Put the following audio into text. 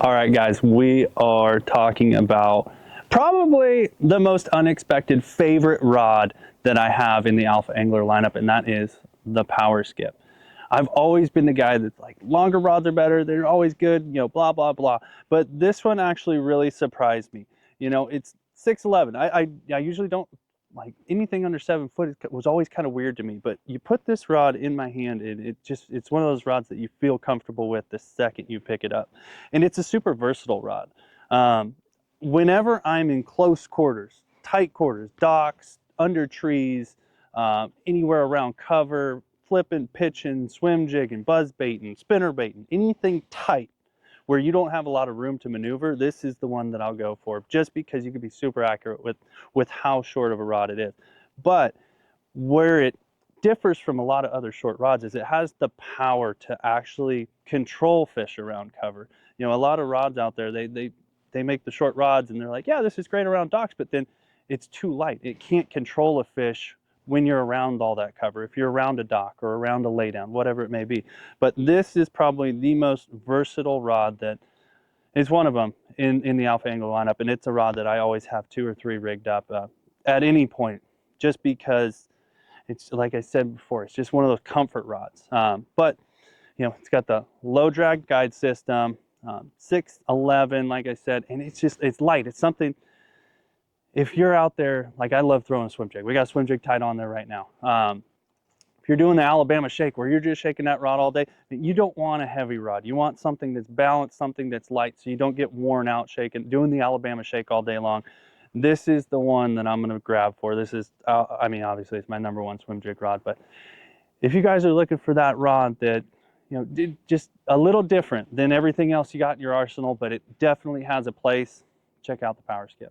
All right, guys, we are talking about probably the most unexpected favorite rod that I have in the Alpha Angler lineup, and that is the Powerskip. I've always been the guy that's like, longer rods are better, they're always good, you know, blah, blah, blah. But this one actually really surprised me. You know, it's 6'11". I usually don't like anything under 7 foot. It was always kind of weird to me, but you put this rod in my hand and it's one of those rods that you feel comfortable with the second you pick it up. And it's a super versatile rod. Whenever I'm in close quarters, tight quarters, docks, under trees, anywhere around cover, flipping, pitching, swim jigging, buzz baiting, spinner baiting, anything tight where you don't have a lot of room to maneuver, this is the one that I'll go for, just because you can be super accurate with how short of a rod it is. But where it differs from a lot of other short rods is it has the power to actually control fish around cover. You know, a lot of rods out there, they make the short rods and they're like, yeah, this is great around docks, but then it's too light. It can't control a fish when you're around all that cover, if you're around a dock or around a laydown, whatever it may be. But this is probably the most versatile rod that is one of them in the Alpha Angler lineup, and it's a rod that I always have 2 or 3 rigged up at any point, just because it's, like I said before, it's just one of those comfort rods. But you know, it's got the low drag guide system, 6'11", like I said, and it's light. It's something, if you're out there, like I love throwing a swim jig. We got a swim jig tied on there right now. If you're doing the Alabama shake where you're just shaking that rod all day, you don't want a heavy rod. You want something that's balanced, something that's light, so you don't get worn out shaking, doing the Alabama shake all day long. This is the one that I'm going to grab for. This is, I mean, obviously it's my #1 swim jig rod, but if you guys are looking for that rod that, you know, just a little different than everything else you got in your arsenal, but it definitely has a place, check out the Powerskip.